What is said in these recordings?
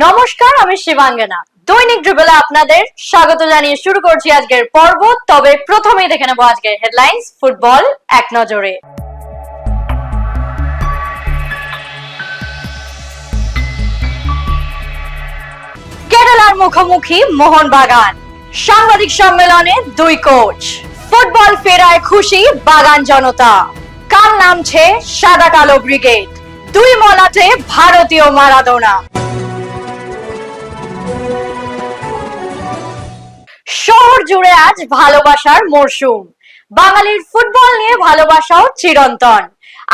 নমস্কার, আমি শিবাঙ্গনা। দৈনিক ড্রিবলে আপনাদের স্বাগত জানিয়ে শুরু করছি আজকের পর্ব। তবে প্রথমেই দেখে নেব আজকের হেডলাইন্স ফুটবল এক নজরে। কেরালার মুখোমুখি মোহনবাগান, সাংবাদিক সম্মেলনে দুই কোচ। ফুটবল ফেরায় খুশি বাগান জনতা, কাল নামছে সাদা কালো ব্রিগেড, দুই মলাটে ভারতীয় মারাদোনা। শহর জুড়ে আজ ভালোবাসার মরশুম, বাঙালির ফুটবল নিয়ে ভালোবাসাও চিরন্তন।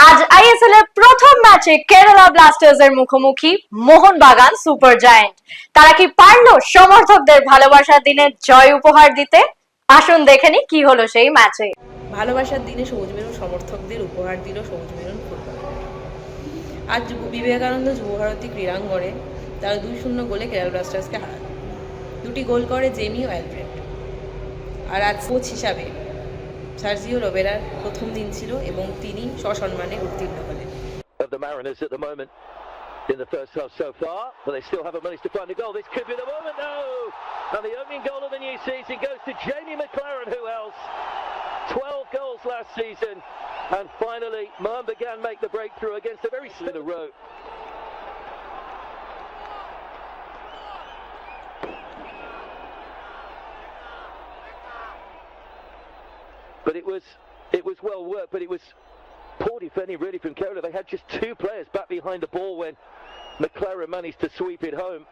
আজ আইএসএল এর প্রথম ম্যাচে কেরালা ব্লাস্টার্স এর মুখোমুখি মোহনবাগান সুপার জায়ান্ট। তারা কি পারলো সমর্থকদের ভালোবাসার দিনে জয় উপহার দিতে? আসুন দেখে নি কি হলো সেই ম্যাচে। ভালোবাসার দিনে সবুজ মেরুন সমর্থকদের উপহার দিল সবুজ মেরুন ফুটবল। আজ বিবেকানন্দ যুবভারতী ক্রীড়াঙ্গনে তারা 2-0 গোলে কেরালা ব্লাস্টার্সকে হারান। দুটি গোল করে জেমি ও অ্যালফ্রেড। আর আজ কোচ হিসাবে সার্জিও রোবেরার প্রথম দিন ছিল এবং তিনি সসম্মানে উত্তীর্ণ হলেন। The Mariners at the moment in the first half so far, but they still haven't managed to find a goal. This could be the moment, no! And the opening goal of the new season goes to Jamie McLaren, who else? 12 goals last season, and finally Mohanbagan make the breakthrough against a very in a row. But it was well worked, but it was poor defending really from Kerala. They had just two players back behind the ball when McLaren managed to sweep it home.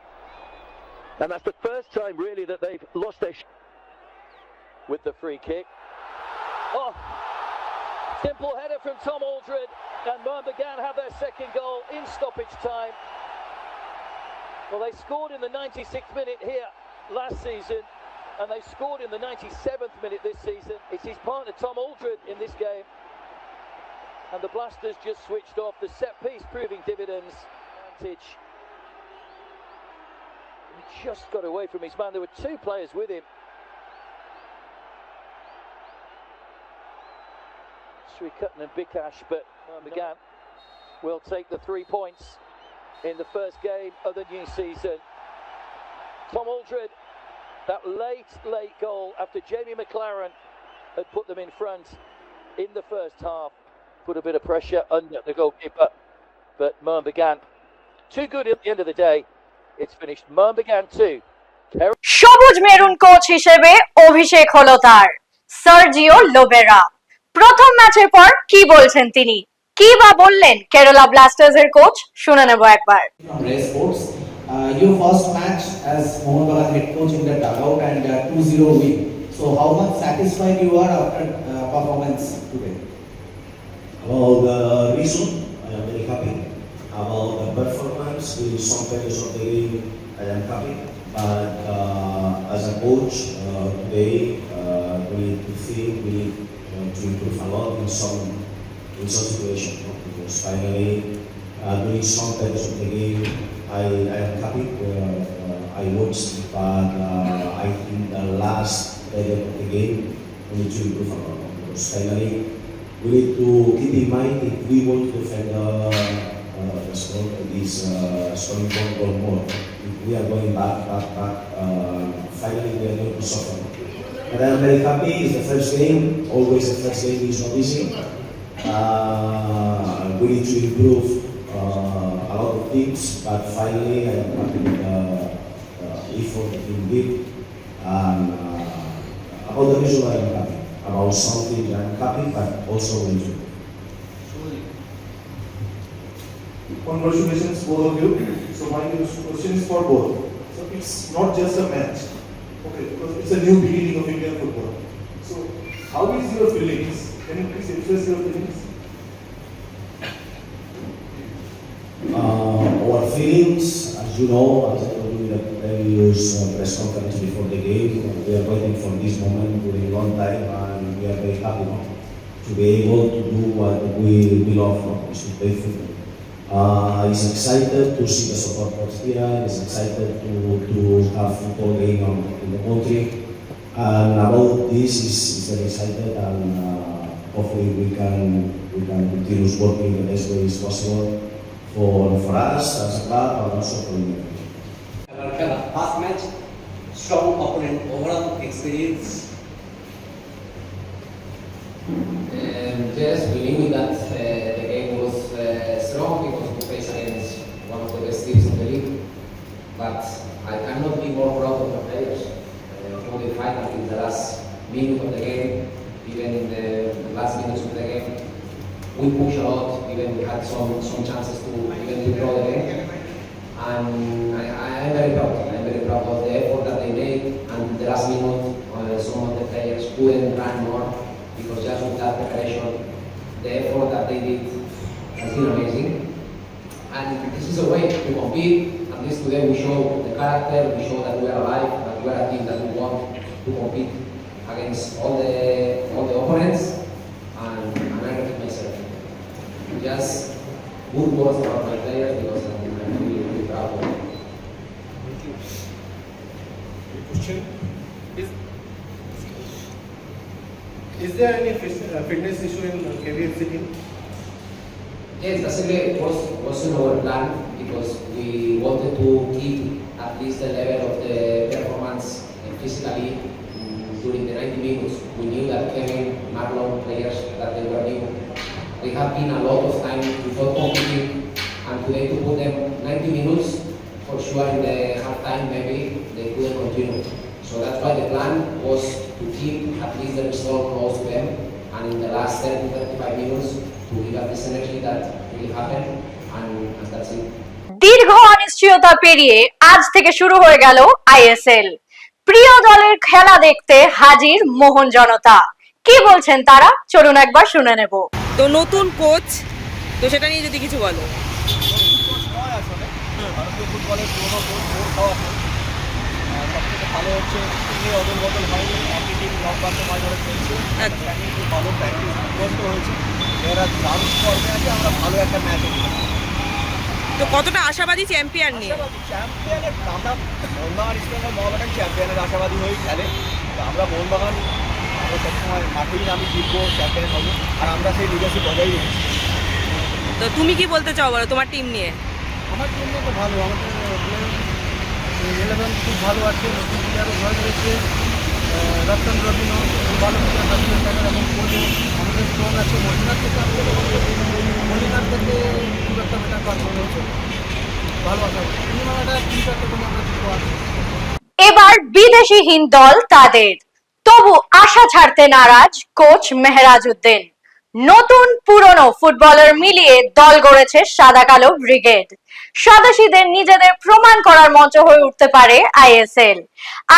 And that's the first time really that they've lost their with the free kick. Oh, simple header from Tom Aldred, and Mohanbagan have their second goal in stoppage time. Well, they scored in the 96th minute here last season, and they scored in the 97th minute this season. It's his partner Tom Aldred in this game, and the Blasters just switched off. The set piece proving dividends. Advantage. He just got away from his man. There were two players with him. Srikuttan and Bikash, but Mohanbagan will take the 3 points in the first game of the new season. Tom Aldred, that late goal after Jamie McLaren had put them in front in the first half, put a bit of pressure under the goalkeeper, but Mohanbagan too good at the end of the day. It's finished Mohanbagan 2. সবুজ maroon coach হিসেবে অভিষেক হলো তার Sergio Lobera. প্রথম ম্যাচের পর কি বলছেন তিনি, কি বা বললেন কেরালা ব্লাস্টার্স এর কোচ, শুনে নেব একবার। Your first match as Mohanbagan head coach in the dugout and 2-0 win. So how much satisfied you are after performance today? About the reason, I am very happy. About the performance, in some periods of the game, I am happy. But as a coach, today we need to think, we need to improve a lot in some situations. Because finally, during some periods of the game, I am happy where I watched, but I think the last period of the game, we need to improve a lot. Because finally, we need to keep in mind if we want to defend this strong goal more. If we are going back, finally we are going to suffer. But I am very happy. It's the first game. Always the first game is not easy. We need to improve a lot of things, but finally I am happy with the effort that we did. And about the result I am happy. About something I am happy, but also enjoy. Congratulations both of you. So my question is for both. So it's not just a match, okay, because it's a new beginning of Indian football. So how is your feelings? Can you please express your feelings? Our feelings, as you know, as I told you in the previous press conference before the game, we are waiting for this moment for a long time, and we are very happy now to be able to do what we love, is to play football. He's excited to see the supporters here. He's excited to have football game in the country. And about this, he's very excited, and hopefully we can continue working the best way as possible for us as a club and also for the first match, strong opponent, overall experience. Yes, we knew that the game was strong because we faced against one of the best teams in the league. But I cannot be more proud of the players. From the fight until the last minute of the game, even in the last minutes of the game, we pushed a lot. Even we had some chances to even withdraw the game. And I'm very proud. I'm very proud of the effort that they made. And the last minute, some of the players couldn't run more because just with that preparation, the effort that they did has been amazing. And this is a way to compete. At least today we show the character, we show that we are alive, that we are a team that we want to compete against all the opponents. And I repeat myself. Just good words about my players because I'm really proud of them. Question is there any fitness issue in KVFC team? Yes, basically was in our plan because we wanted to keep at least the level of the performance physically during the 90 minutes. We knew that Kevin, Marlon, players that they were new, they have been a lot of time without competing, and today to put them 90 minutes, for sure in the half time maybe they couldn't continue. So that's why the plan was to keep at least the result close to them, and in the last 30-35 minutes to give up this energy that really happened, and that's it. দীর্ঘ অনিশ্চয়তা পেরিয়ে আজ থেকে শুরু হয়ে গেল ISL. প্রিয় দলের খেলা দেখতে হাজির মোহন জনতা। কি বলছেন তারা, চলুন একবার শুনে নেব। তো নতুন কোচ, তো সেটা নিয়ে যদি কিছু বলো। ভারতীয় ফুটবলের পুরোনো কোচ ওর খাওয়া কোচ সবথেকে ভালো হচ্ছে টিমে অদল বদল হয়নি, একই টিম লম্বান্ত মাঝে ধরে খেলছে, প্ল্যানিং খুব ভালো, প্র্যাকটিস বন্ধ হয়েছে, এরা রাউন্ড পর্বে আছে, আমরা ভালো একটা ম্যাচ তো কতটা আশাবাদী চ্যাম্পিয়ন নিয়ে? চ্যাম্পিয়নের আমরা মোহনবাগান ইস্টবেঙ্গল মোহনবাগান চ্যাম্পিয়নের আশাবাদী হয়েই খেলে। তো আমরা মোহনবাগান আমরা সবসময় মাঠেই আমি জিতবো, চ্যাম্পিয়ন হবো, আর আমরা সেই লিগাসি বজায় রেখেছি। তো তুমি কি বলতে চাও বলো তোমার টিম নিয়ে? আমার জন্য তো ভালো, আমাদের 11 খুব ভালো আছে, নতুন প্লেয়ারও ভয় রয়েছে, রতন রবিনও খুব ভালো প্লেয়ার, রতন টাকার এবং কোচও আমাদের স্ট্রং আছে। মহিলার থেকে মহিলার থেকে খুব একটা বেটার পারফরমেন্স হয়েছে, ভালো আছে। মিনিমাম একটা 3-4টা করে আমরা জিতবো আছে। এবার বিদেশিহীন দল তাদের, তবু আশা ছাড়তে নারাজ কোচ মেহরাজ উদ্দিন। নতুন পুরনো ফুটবলার মিলিয়ে দল গড়েছে সাদা কালো ব্রিগেড। স্বদেশীদের নিজেদের প্রমাণ করার মঞ্চ হয়ে উঠতে পারে আইএসএল।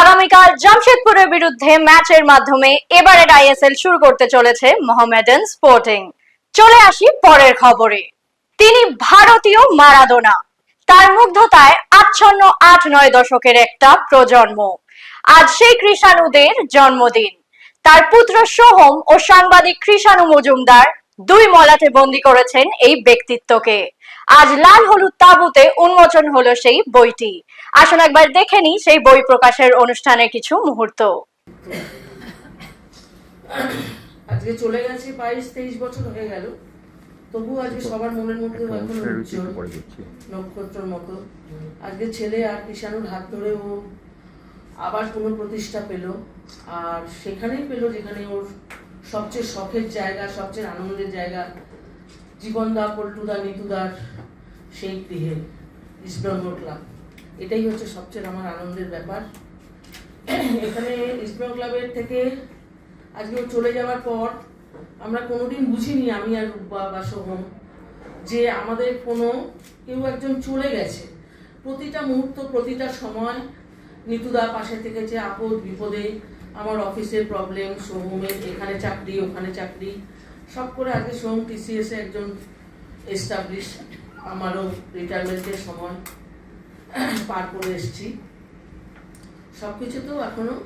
আগামীকাল জামশেদপুরের বিরুদ্ধে ম্যাচের মাধ্যমে এবারের আইএসএল শুরু করতে চলেছে মোহামেডান স্পোর্টিং। চলে আসি পরের খবরে। তিনি ভারতীয় মারাদোনা, তার মুগ্ধতায় আচ্ছন্ন 8-9 দশকের একটা প্রজন্ম। আজ সেই কৃষাণুদের জন্মদিন। তার পুত্র সোহম ও সাংবাদিক কৃষাণু মজুমদার দুই মলাটে বন্দী করেছেন এই ব্যক্তিত্বকে। আজ লাল হলুদ তাঁবুতে উন্মোচন হলো সেই বইটি। আসুন একবার দেখে নিই সেই বই প্রকাশের অনুষ্ঠানের কিছু মুহূর্ত। আজকে চলে গেছে 22-23 বছর হয়ে গেল, তবু আজকে সবার মনের মধ্যে এখনো উজ্জ্বল নক্ষত্রের মতো। আজকে ছেলে আর কৃষাণুর হাত ধরে ও আবার পুনঃপ্রতিষ্ঠা পেল, আর সেখানেই পেল যেখানে ওর সবচেয়ে শখের জায়গা, সবচেয়ে আনন্দের জায়গা, জীবনদা, পল্টুদা, নিতুদার সেই গৃহে ইস্টবেঙ্গল ক্লাব। এটাই হচ্ছে সবচেয়ে আমার আনন্দের ব্যাপার। এখানে ইস্টবেঙ্গল ক্লাবের থেকে আজকে ও চলে যাওয়ার পর আমরা কোনোদিন বুঝিনি, আমি আর রূপা বা সোহম, যে আমাদের কোনো কেউ একজন চলে গেছে। প্রতিটা মুহূর্ত, প্রতিটা সময় নিতুদা পাশে থেকেছে আপদ বিপদে, আমার অফিসের প্রবলেম, সোহমের এখানে চাকরি ওখানে চাকরি, সব করে আজকে সোহম টিসিএসে একজন এস্টাবলিশ, আমারও রিটায়ারমেন্টের সময় পার করে এসেছি। সব কিছু তো এখনও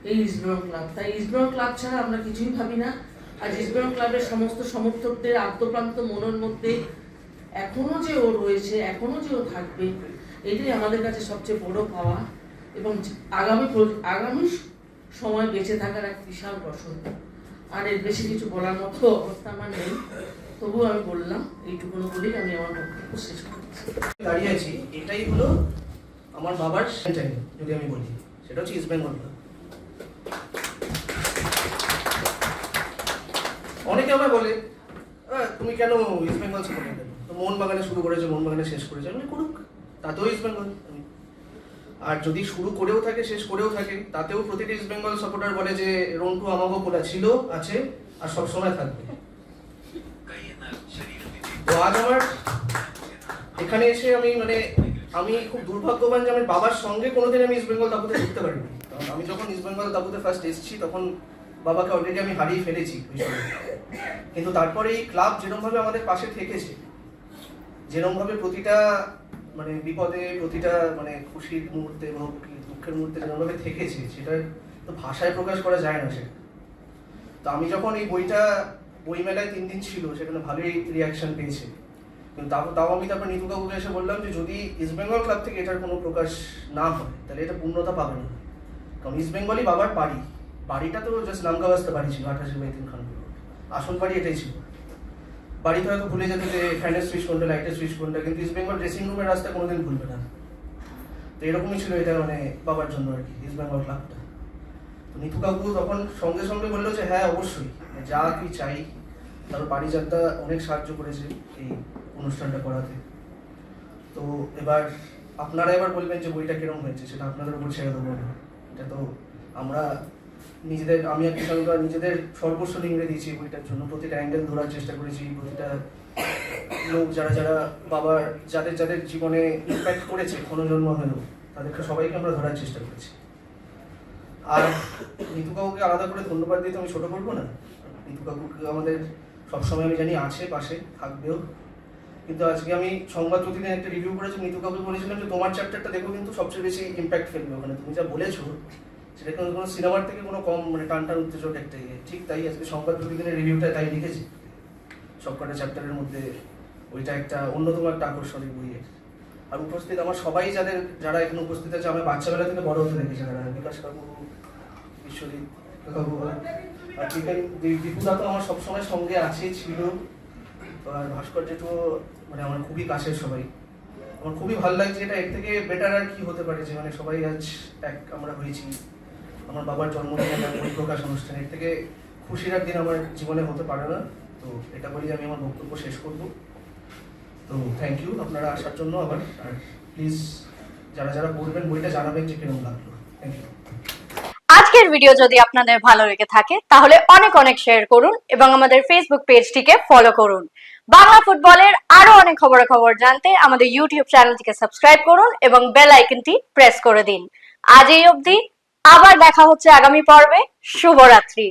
এই ইস্টবেঙ্গল ক্লাব। তাই ইস্টবেঙ্গল ক্লাব ছাড়া আমরা কিছুই ভাবি না। আজ ইস্টবেঙ্গল ক্লাবের সমস্ত সমর্থকদের আদ্যপ্রান্ত মনের মধ্যে এখনও যে ও রয়েছে, এখনও যে ও থাকবে, এটাই আমাদের কাছে সবচেয়ে বড় পাওয়া এবং আগামী সময় বেঁচে থাকার এক বিশাল বসন্ত। আর এর বেশি কিছু বলার মতো অবস্থা আমার নেই, তবুও আমি বললাম, এইটুকুনো বলেই আমি আমার বক্তব্য শেষ করছি। দাঁড়িয়েছি, এটাই হলো আমার বাবার সেটাই যদি আমি বলি, সেটা হচ্ছে ইস্ট বেঙ্গল ক্লাব। অনেকে আমায় বলে তুমি কেন ইস্ট বেঙ্গল সাপোর্ট করো, তো মোহনবাগানে শুরু করেছে, মোহনবাগানে শেষ করেছে, আমি করুক, তাতেও ইস্ট বেঙ্গল। আর যদি শুরু করেও থাকে শেষ করেও থাকে, তাতেও প্রতিটি ইস্ট বেঙ্গল সাপোর্টার বলে যে রন্টু আমাকেও বলা ছিল, আছে আর সবসময় থাকবে। তো আজ আমার এখানে এসে আমি খুব দুর্ভাগ্যবান যে আমি বাবার সঙ্গে কোনোদিন আমি ইস্ট বেঙ্গল তাবুতে ঢুকতে পারিনি। কারণ আমি যখন ইস্ট বেঙ্গল তাবুতে ফার্স্ট এসেছি তখন বাবাকে অলরেডি আমি হারিয়ে ফেলেছি। কিন্তু তারপরে এই ক্লাব যেরকমভাবে আমাদের পাশে থেকেছে, যেরকমভাবে প্রতিটা বিপদে, প্রতিটা খুশির মুহূর্তে, দুঃখের মুহূর্তে যেরকমভাবে থেকেছে, সেটা তো ভাষায় প্রকাশ করা যায় না। সেটা তো আমি যখন এই বই মেলায় 3 দিন ছিল, সেখানে ভালোই রিয়াকশন পেয়েছে। কিন্তু তাও আমি তারপর নিতু কাকুকে এসে বললাম যে যদি ইস্ট বেঙ্গল ক্লাব থেকে এটার কোনো প্রকাশ না হয় তাহলে এটা পূর্ণতা পাবে না। কারণ ইস্ট বেঙ্গলই বাবার বাড়িটা তো জাস্ট নামকাবাস্তা বাড়ি ছিল, 28 খানপুর, আসল বাড়ি এটাই ছিল। বাড়িতে হয়তো ভুলে যেত যে ফ্যানের সুইচ কোনটা, লাইটের সুইচ কোনটা, কিন্তু ইস্ট বেঙ্গল ড্রেসিং রুমের রাস্তা কোনোদিন ভুলবে না। তো এরকমই ছিল এটা বাবার জন্য আর কি, ইস্ট বেঙ্গল ক্লাবটা। তো নিতু কাকু তখন সঙ্গে সঙ্গে বললো যে হ্যাঁ অবশ্যই, যা তুই চাই। তারপর পারিজাতটা অনেক সাহায্য করেছে এই অনুষ্ঠানটা করাতে। তো আপনারা এবার বলবেন যে বইটা কিরকম হয়েছে, সেটা আপনাদের উপর ছেড়ে দেবো। এটা তো আমরা আমি আর কিষাণরা নিজেদের সর্বস্ব লিঙ্গে দিয়েছি বইটার জন্য। প্রতিটা অ্যাঙ্গেল ধরার চেষ্টা করেছি, প্রতিটা লোক যারা বাবার যাদের জীবনে ইম্প্যাক্ট করেছে ক্ষণজন্ম হলেও, তাদেরকে সবাইকে আমরা ধরার চেষ্টা করেছি। আর নিতু কাকুকে আলাদা করে ধন্যবাদ দিতে আমি ছোট করবো না। নিতু কাকুকে আমাদের সবসময় আমি জানি আছে, পাশে থাকবেও। কিন্তু আজকে আমি সংবাদ প্রতিদিন একটা রিভিউ করেছি, নিতু কাকুকে বলেছিলাম যে তোমার চ্যাপ্টারটা দেখো, কিন্তু সবচেয়ে বেশি ইম্প্যাক্ট ফেলবে ওখানে। তুমি যা বলেছো সেটা কিন্তু কোনো সিনেমার থেকে কোনো কম টান উত্তেজক একটা ঠিক তাই আজকে সংবাদ প্রতিদিনের রিভিউটা তাই লিখেছি। সবকটা চ্যাপ্টারের মধ্যে ওইটা একটা অন্যতম একটা আকর্ষণীয় বইয়ের। আর উপস্থিত আমার সবাই যারা এখানে উপস্থিত আছে, আমি বাচ্চাবেলা থেকে বড় হতে দেখেছি। যারা বিকাশ কাকু, বিশ্বজিৎ কাকু আর দীপুদা তো আমার সবসময় সঙ্গে আছে, ছিল। আর ভাস্কর যেটু আমার খুবই কাছের সবাই। আমার খুবই ভালো লাগছে, এটা এর থেকে বেটার আর কি হতে পারে যে সবাই আজ এক আমরা হয়েছি। আমার বাবার জন্মদিনে বই প্রকাশ অনুষ্ঠান, এর থেকে খুশির একদিন আমার জীবনে হতে পারে না। তো এটা বলি আমি আমার বক্তব্য শেষ করব। তো থ্যাংক ইউ আপনারা আসার জন্য আবার। আর প্লিজ যারা পড়বেন বইটা জানাবেন যে কিরকম লাগলো। Thank you. আজকের ভিডিও যদি আপনাদের ভালো লেগে থাকে তাহলে অনেক অনেক শেয়ার করুন এবং আমাদের ফেসবুক পেজটিকে ফলো করুন। বাংলা ফুটবলের আরো অনেক খবর জানতে আমাদের ইউটিউব চ্যানেলটিকে সাবস্ক্রাইব করুন এবং বেল আইকনটি প্রেস করে দিন। আজ এই অবধি, আবার দেখা হচ্ছে আগামী পর্বে। শুভরাত্রি।